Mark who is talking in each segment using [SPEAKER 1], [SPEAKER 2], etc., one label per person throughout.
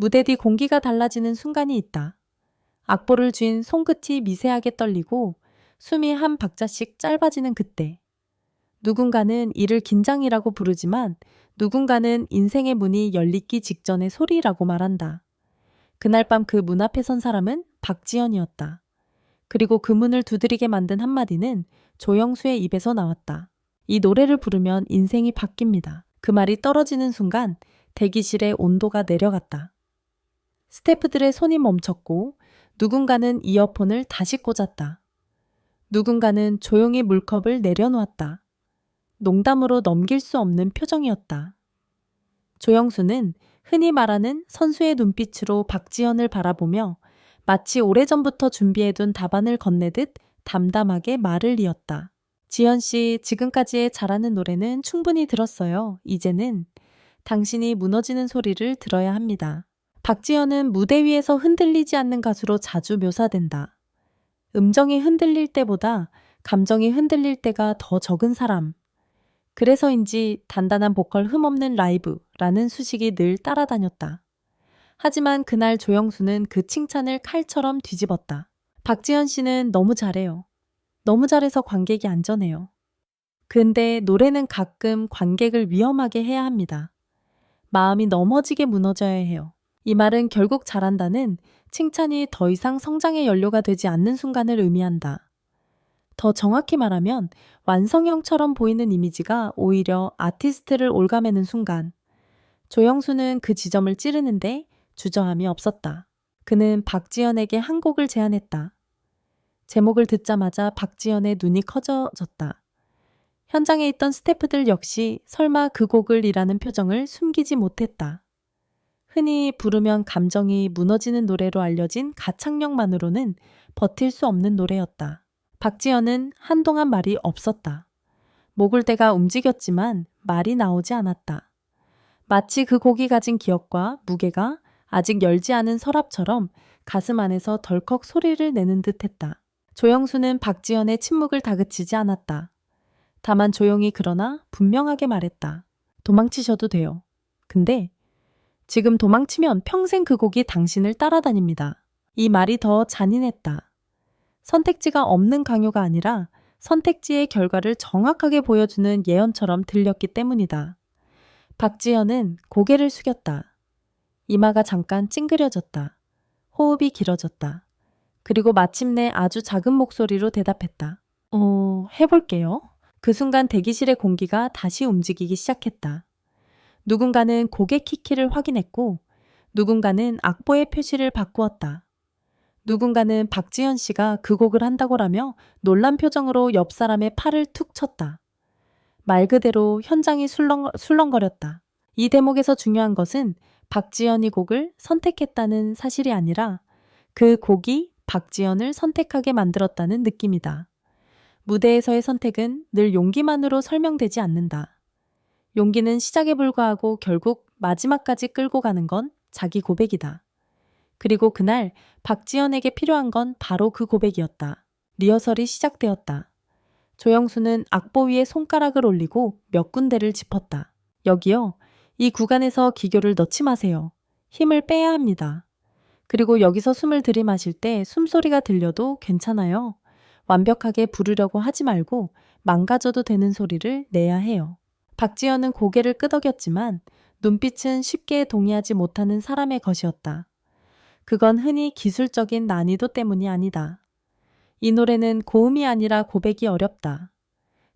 [SPEAKER 1] 무대 뒤 공기가 달라지는 순간이 있다. 악보를 쥔 손끝이 미세하게 떨리고 숨이 한 박자씩 짧아지는 그때. 누군가는 이를 긴장이라고 부르지만 누군가는 인생의 문이 열리기 직전의 소리라고 말한다. 그날 밤 그 문 앞에 선 사람은 박지연이었다. 그리고 그 문을 두드리게 만든 한마디는 조영수의 입에서 나왔다. 이 노래를 부르면 인생이 바뀝니다. 그 말이 떨어지는 순간 대기실의 온도가 내려갔다. 스태프들의 손이 멈췄고 누군가는 이어폰을 다시 꽂았다. 누군가는 조용히 물컵을 내려놓았다. 농담으로 넘길 수 없는 표정이었다. 조영수는 흔히 말하는 선수의 눈빛으로 박지연을 바라보며 마치 오래전부터 준비해둔 답안을 건네듯 담담하게 말을 이었다. 지연 씨, 지금까지의 잘하는 노래는 충분히 들었어요. 이제는 당신이 무너지는 소리를 들어야 합니다. 박지연은 무대 위에서 흔들리지 않는 가수로 자주 묘사된다. 음정이 흔들릴 때보다 감정이 흔들릴 때가 더 적은 사람. 그래서인지 단단한 보컬 흠없는 라이브라는 수식이 늘 따라다녔다. 하지만 그날 조영수는 그 칭찬을 칼처럼 뒤집었다. 박지연 씨는 너무 잘해요. 너무 잘해서 관객이 안전해요. 근데 노래는 가끔 관객을 위험하게 해야 합니다. 마음이 넘어지게 무너져야 해요. 이 말은 결국 잘한다는 칭찬이 더 이상 성장의 연료가 되지 않는 순간을 의미한다. 더 정확히 말하면 완성형처럼 보이는 이미지가 오히려 아티스트를 올가매는 순간. 조영수는 그 지점을 찌르는데 주저함이 없었다. 그는 박지연에게 한 곡을 제안했다. 제목을 듣자마자 박지연의 눈이 커져졌다. 현장에 있던 스태프들 역시 설마 그 곡을 이라는 표정을 숨기지 못했다. 흔히 부르면 감정이 무너지는 노래로 알려진 가창력만으로는 버틸 수 없는 노래였다. 박지연은 한동안 말이 없었다. 목을대가 움직였지만 말이 나오지 않았다. 마치 그 곡이 가진 기억과 무게가 아직 열지 않은 서랍처럼 가슴 안에서 덜컥 소리를 내는 듯했다. 조영수는 박지연의 침묵을 다그치지 않았다. 다만 조용히 그러나 분명하게 말했다. 도망치셔도 돼요. 근데 지금 도망치면 평생 그 곡이 당신을 따라다닙니다. 이 말이 더 잔인했다. 선택지가 없는 강요가 아니라 선택지의 결과를 정확하게 보여주는 예언처럼 들렸기 때문이다. 박지연은 고개를 숙였다. 이마가 잠깐 찡그려졌다. 호흡이 길어졌다. 그리고 마침내 아주 작은 목소리로 대답했다. 해볼게요. 그 순간 대기실의 공기가 다시 움직이기 시작했다. 누군가는 고개 키키를 확인했고 누군가는 악보의 표시를 바꾸었다. 누군가는 박지연 씨가 그 곡을 한다고라며 놀란 표정으로 옆 사람의 팔을 툭 쳤다. 말 그대로 현장이 술렁거렸다. 이 대목에서 중요한 것은 박지연이 곡을 선택했다는 사실이 아니라 그 곡이 박지연을 선택하게 만들었다는 느낌이다. 무대에서의 선택은 늘 용기만으로 설명되지 않는다. 용기는 시작에 불과하고 결국 마지막까지 끌고 가는 건 자기 고백이다. 그리고 그날 박지연에게 필요한 건 바로 그 고백이었다. 리허설이 시작되었다. 조영수는 악보 위에 손가락을 올리고 몇 군데를 짚었다. 여기요. 이 구간에서 기교를 넣지 마세요. 힘을 빼야 합니다. 그리고 여기서 숨을 들이마실 때 숨소리가 들려도 괜찮아요. 완벽하게 부르려고 하지 말고 망가져도 되는 소리를 내야 해요. 박지연은 고개를 끄덕였지만 눈빛은 쉽게 동의하지 못하는 사람의 것이었다. 그건 흔히 기술적인 난이도 때문이 아니다. 이 노래는 고음이 아니라 고백이 어렵다.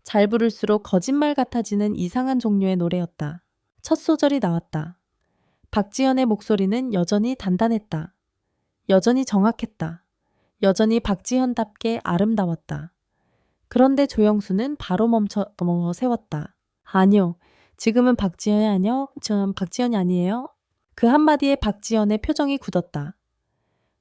[SPEAKER 1] 잘 부를수록 거짓말 같아지는 이상한 종류의 노래였다. 첫 소절이 나왔다. 박지연의 목소리는 여전히 단단했다. 여전히 정확했다. 여전히 박지현답게 아름다웠다. 그런데 조영수는 바로 멈춰 세웠다. 아니요. 지금은 박지현이 아니요. 전 박지현이 아니에요. 그 한마디에 박지현의 표정이 굳었다.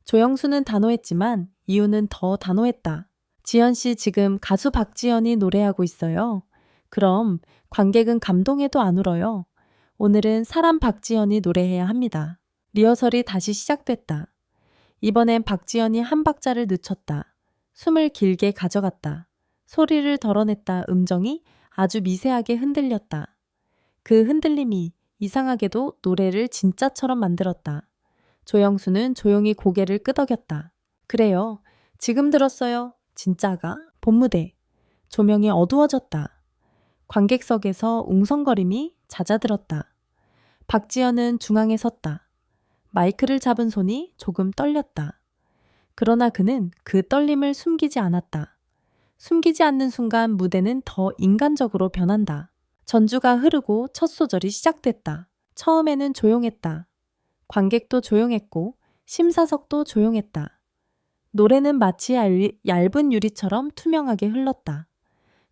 [SPEAKER 1] 조영수는 단호했지만 이유는 더 단호했다. 지연 씨 지금 가수 박지현이 노래하고 있어요. 그럼 관객은 감동해도 안 울어요. 오늘은 사람 박지현이 노래해야 합니다. 리허설이 다시 시작됐다. 이번엔 박지현이 한 박자를 늦췄다. 숨을 길게 가져갔다. 소리를 덜어냈다. 음정이 아주 미세하게 흔들렸다. 그 흔들림이 이상하게도 노래를 진짜처럼 만들었다. 조영수는 조용히 고개를 끄덕였다. 그래요. 지금 들었어요. 진짜가? 본무대. 조명이 어두워졌다. 관객석에서 웅성거림이 잦아들었다. 박지연은 중앙에 섰다. 마이크를 잡은 손이 조금 떨렸다. 그러나 그는 그 떨림을 숨기지 않았다. 숨기지 않는 순간 무대는 더 인간적으로 변한다. 전주가 흐르고 첫 소절이 시작됐다. 처음에는 조용했다. 관객도 조용했고 심사석도 조용했다. 노래는 마치 얇은 유리처럼 투명하게 흘렀다.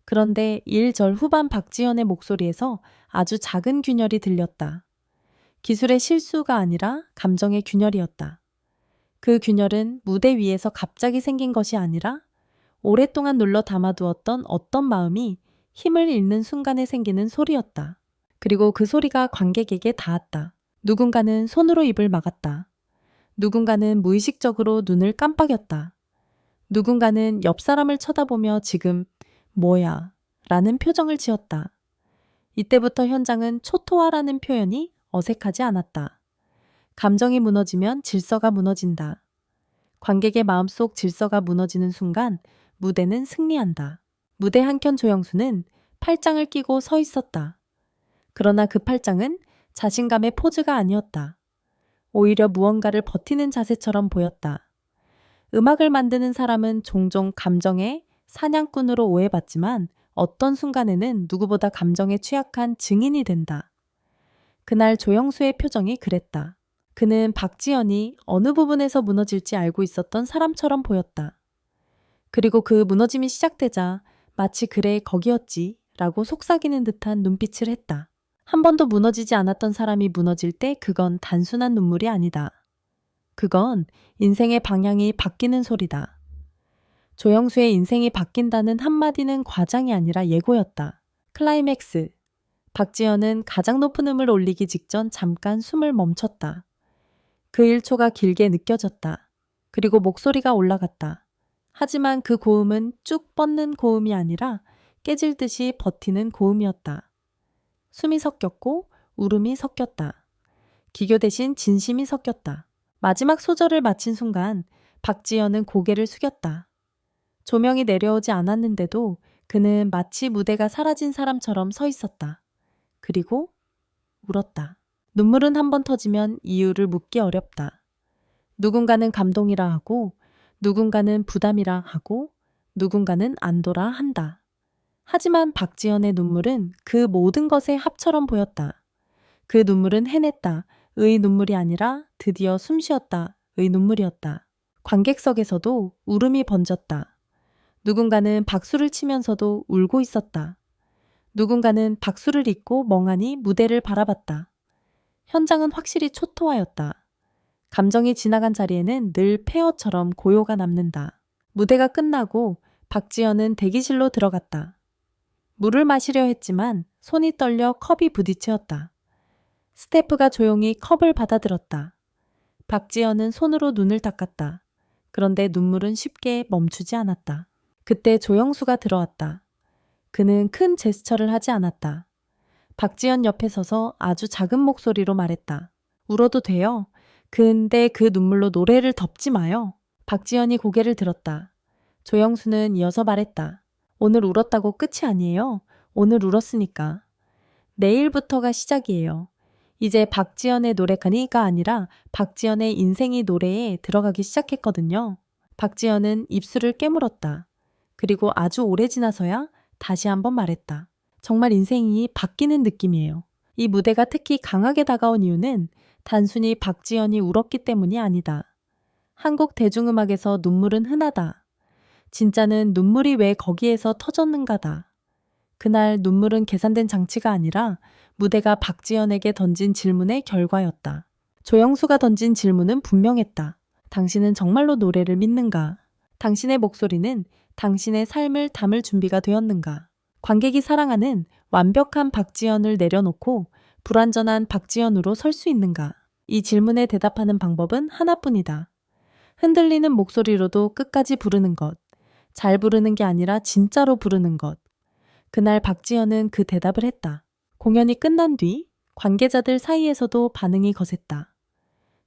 [SPEAKER 1] 그런데 1절 후반 박지연의 목소리에서 아주 작은 균열이 들렸다. 기술의 실수가 아니라 감정의 균열이었다. 그 균열은 무대 위에서 갑자기 생긴 것이 아니라 오랫동안 눌러 담아두었던 어떤 마음이 힘을 잃는 순간에 생기는 소리였다. 그리고 그 소리가 관객에게 닿았다. 누군가는 손으로 입을 막았다. 누군가는 무의식적으로 눈을 깜빡였다. 누군가는 옆 사람을 쳐다보며 지금 뭐야? 라는 표정을 지었다. 이때부터 현장은 초토화라는 표현이 어색하지 않았다. 감정이 무너지면 질서가 무너진다. 관객의 마음속 질서가 무너지는 순간 무대는 승리한다. 무대 한켠 조영수는 팔짱을 끼고 서 있었다. 그러나 그 팔짱은 자신감의 포즈가 아니었다. 오히려 무언가를 버티는 자세처럼 보였다. 음악을 만드는 사람은 종종 감정의 사냥꾼으로 오해받지만 어떤 순간에는 누구보다 감정에 취약한 증인이 된다. 그날 조영수의 표정이 그랬다. 그는 박지연이 어느 부분에서 무너질지 알고 있었던 사람처럼 보였다. 그리고 그 무너짐이 시작되자 마치 그래 거기였지 라고 속삭이는 듯한 눈빛을 했다. 한 번도 무너지지 않았던 사람이 무너질 때 그건 단순한 눈물이 아니다. 그건 인생의 방향이 바뀌는 소리다. 조영수의 인생이 바뀐다는 한마디는 과장이 아니라 예고였다. 클라이맥스. 박지연은 가장 높은 음을 올리기 직전 잠깐 숨을 멈췄다. 그 1초가 길게 느껴졌다. 그리고 목소리가 올라갔다. 하지만 그 고음은 쭉 뻗는 고음이 아니라 깨질 듯이 버티는 고음이었다. 숨이 섞였고 울음이 섞였다. 기교 대신 진심이 섞였다. 마지막 소절을 마친 순간 박지연은 고개를 숙였다. 조명이 내려오지 않았는데도 그는 마치 무대가 사라진 사람처럼 서 있었다. 그리고 울었다. 눈물은 한 번 터지면 이유를 묻기 어렵다. 누군가는 감동이라 하고 누군가는 부담이라 하고 누군가는 안도라 한다. 하지만 박지연의 눈물은 그 모든 것의 합처럼 보였다. 그 눈물은 해냈다. 의 눈물이 아니라 드디어 숨쉬었다. 의 눈물이었다. 관객석에서도 울음이 번졌다. 누군가는 박수를 치면서도 울고 있었다. 누군가는 박수를 잇고 멍하니 무대를 바라봤다. 현장은 확실히 초토화였다. 감정이 지나간 자리에는 늘 폐허처럼 고요가 남는다. 무대가 끝나고 박지연은 대기실로 들어갔다. 물을 마시려 했지만 손이 떨려 컵이 부딪혔다. 스태프가 조용히 컵을 받아들었다. 박지연은 손으로 눈을 닦았다. 그런데 눈물은 쉽게 멈추지 않았다. 그때 조영수가 들어왔다. 그는 큰 제스처를 하지 않았다. 박지연 옆에 서서 아주 작은 목소리로 말했다. 울어도 돼요. 근데 그 눈물로 노래를 덮지 마요. 박지연이 고개를 들었다. 조영수는 이어서 말했다. 오늘 울었다고 끝이 아니에요. 오늘 울었으니까. 내일부터가 시작이에요. 이제 박지연의 노래가 아니라 박지연의 인생이 노래에 들어가기 시작했거든요. 박지연은 입술을 깨물었다. 그리고 아주 오래 지나서야 다시 한번 말했다. 정말 인생이 바뀌는 느낌이에요. 이 무대가 특히 강하게 다가온 이유는 단순히 박지연이 울었기 때문이 아니다. 한국 대중음악에서 눈물은 흔하다. 진짜는 눈물이 왜 거기에서 터졌는가다. 그날 눈물은 계산된 장치가 아니라 무대가 박지연에게 던진 질문의 결과였다. 조영수가 던진 질문은 분명했다. 당신은 정말로 노래를 믿는가? 당신의 목소리는 당신의 삶을 담을 준비가 되었는가? 관객이 사랑하는 완벽한 박지연을 내려놓고 불완전한 박지연으로 설 수 있는가? 이 질문에 대답하는 방법은 하나뿐이다. 흔들리는 목소리로도 끝까지 부르는 것. 잘 부르는 게 아니라 진짜로 부르는 것. 그날 박지연은 그 대답을 했다. 공연이 끝난 뒤 관계자들 사이에서도 반응이 거셌다.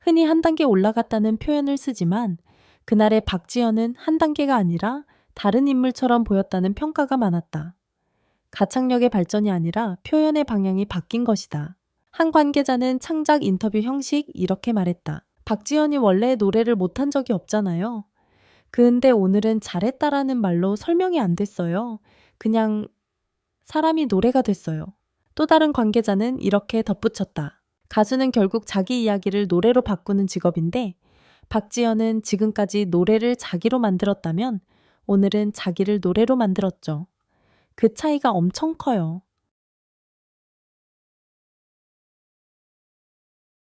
[SPEAKER 1] 흔히 한 단계 올라갔다는 표현을 쓰지만 그날의 박지연은 한 단계가 아니라 다른 인물처럼 보였다는 평가가 많았다. 가창력의 발전이 아니라 표현의 방향이 바뀐 것이다. 한 관계자는 창작 인터뷰 형식 이렇게 말했다. 박지연이 원래 노래를 못한 적이 없잖아요. 근데 오늘은 잘했다라는 말로 설명이 안 됐어요. 그냥 사람이 노래가 됐어요. 또 다른 관계자는 이렇게 덧붙였다. 가수는 결국 자기 이야기를 노래로 바꾸는 직업인데 박지연은 지금까지 노래를 자기로 만들었다면 오늘은 자기를 노래로 만들었죠. 그 차이가 엄청 커요.